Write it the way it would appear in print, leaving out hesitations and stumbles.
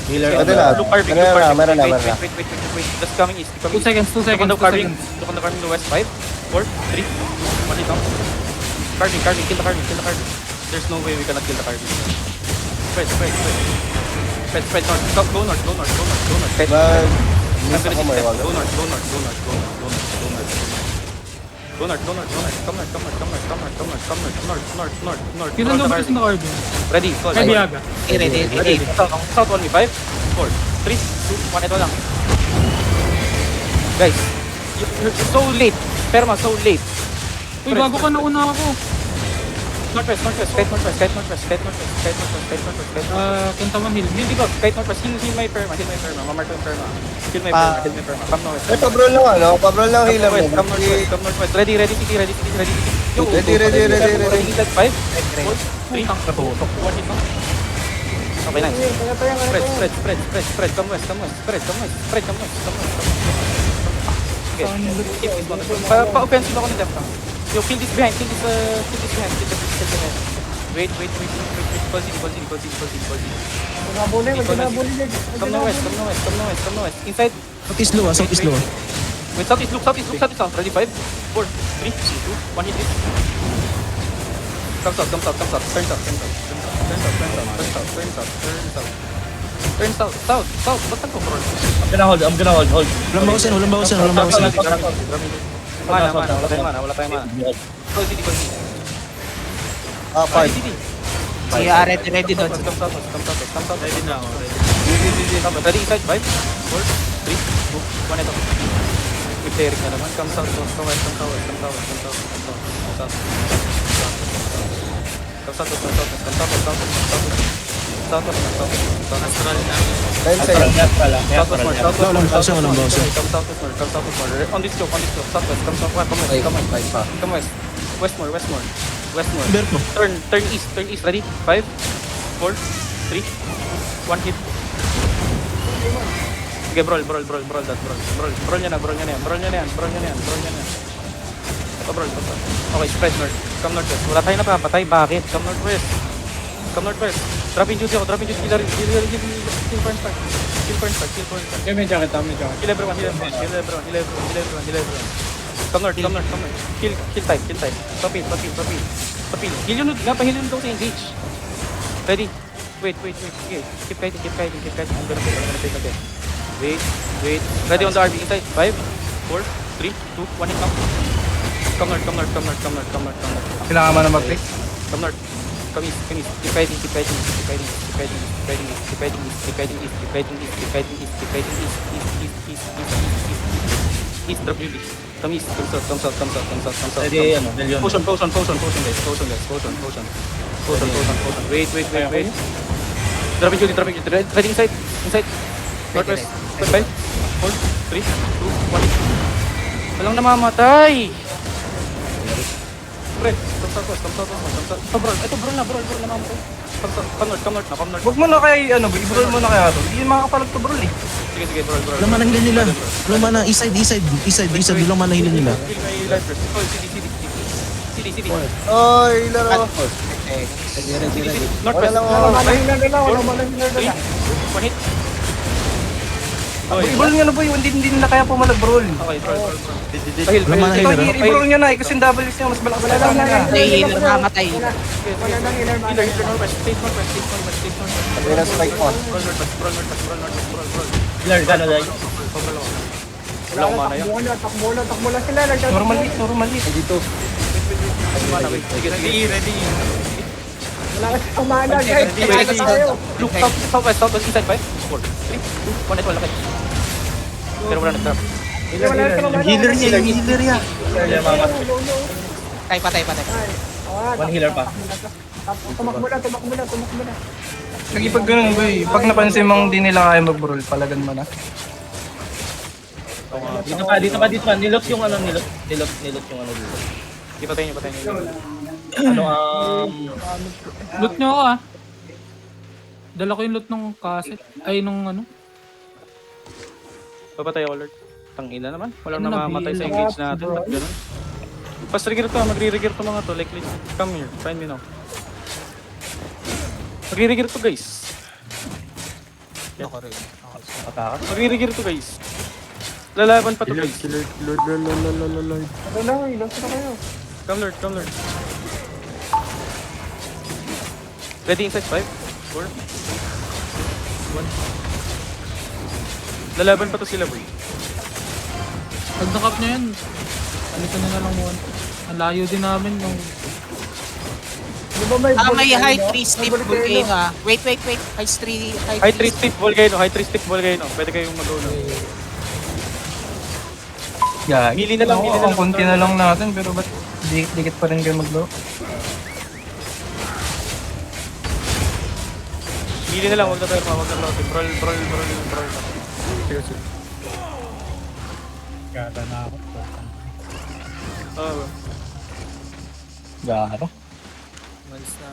Healer Pwede na. na. Look carving, Meron look na, carving. meron na, Wait, meron na. wait. Just coming east, coming 2 seconds, 2 Look on seconds, the 2 carving. seconds. Look on the carving to west. 5, 4, 3, 1 hit down. Carving, kill the carving, kill the carving. There's no way we cannot kill the carving. Spread north. Stop, go north. Spread. Mag... I'm Miss gonna ako hit may left. wala. Go north. Come north. Yun ang double na card. Ready, call. Kaya biyaga. Ready. South 1 me. 5, 4, 3, 2, 1. Ito lang. Guys, you're so late. Perma, so late. Uy, bago ka nauna ako. Northwest. Kite northwest. Kintawan hill. Hindi ko. Kite northwest. Heal my perma. Mamark yung perma. Heal my perma. Come northwest. Ay, pabrol lang ano? Pabrol lang healer mo. Come northwest. Ready, city. Yo, Ready. Ready. 5, 4, 3, 2, 1 hit lang. Okay, nice. Spread. Come west. Spread. Okay. Keep this one. Pa-offensive ako ng left lang. Yo, kill this behind. Kill this behind. Wait. Call city. Come no west. Inside. Southeast low. Wait, southeast look. Ready, 5, 4, 3, 2, 1 hit this. Come south. Turn south. Ba't nag-control? I'm gonna hold. Walang bawasan. Mana. Wala tayong mana. Call city. Ah, 5. City. Si ready doon. Come south. Ready na ako. Ready, inside, 5, 4, 3, 2, 1, ito. With Derek na naman. Come south. Time sa'yo. Walang bawasan. On this slope. Southwest. Come west. Westmore. Berto. Turn east. Ready? 5, 4, 3, 1 hit. Okay, brawl that. Brawl niya na yan. Brawl. Okay, spread north. Come northwest. Wala tayong napapatay. Bakit? Come northwest. Drop in duty ako. Kill point start. Kaya may jacket. Kill everyone. Come north. Kill type. Stop it. Heal yun nga, pahil yun daw sa engage. Ready? Wait. Okay. Keep kiting. I'm gonna take again. Wait. Ready on the RB inside. 5, 4, 3, 2, 1 hit now. Come north. Kailangan mo na mag-pick. Come north. Come east. Keep fighting. East, drop you east. Come east. Come south. Ready, million. Potion, guys. Potion. Wait. Dropping you. Ready inside. Northwest. 5, 4, 3, 2, 1. Walang namamatay. Pre, come south. Ito, bro na mamatay. Come north. Huwag mo na kaya i-brawl mo na kaya to. Hindi makakapalag to brawl eh. Sige, bro. Walang mana healer nila. Walang mana. East side. Walang mana healer nila. Kill my life first. Oh, city. Oh, healer ako. Northwest. Wala lang 1 hit. I-brawl nyo na boy, hindi nila kaya pumalag brawl. Okay, bro. Pahil. Walang mana Ito, healer. i-brawl nyo na eh, kasi double niya, mas malakas na nila. Hindi mamatay. Healer northwest. Stay northwest. Sabi na spike mo. Brawl northwest. Healer, gano'n lang. Wala akong mana yan. Takbo lang sila. Normal hit. Dito. Mana, wait. Sige. Ready. Wala kasi kumana, guys. Wait. Look, southwest. Inside 5, 4, 3, 2, 1. Ito, lakay. Pero wala nag-drop. Healer niya. Patay. One healer pa. Tumakbo na. Sige pag ganun boy, pag napansin mong di nila kaya mag-brawl, palagan mo na. Dito pa. Nilot yung ano dito. Ipatay niyo. Loot nyo ako Dala ko yung loot ng cassette. Ay, nung ano. Papatay ako, Lord. Tangina naman. Walang Ano, namamatay sa nabilang engage natin. Ba't ganun? Pas-trigger to. Magre-trigger to mga to. Like, come here. Find me now. Magre-trigger to, guys. Atakas. Magre-regir to guys. Lalaban pa to guys. Ano lang, ilan sila kayo? Come Lord, come Lord. Ready inside 5, 4, 1. Lalaban pa to sila boy. Pag nakap niya yan, alitan na lang muna. Ang layo din namin nung... Di ba may May volcano? high 3 steep May volcano ah. Wait. High 3 High 3 stick volcano, high 3 stick volcano. Pwede kayong mag-ulo. Yeah, Mili na lang, mili na lang. Ang konti na lang natin, pero ba't dikit pa rin kayo mag-blow? Mili na lang, huwag na tayo, huwag na tayo. Brawl. Gata na ako. Oo. Garo. Once na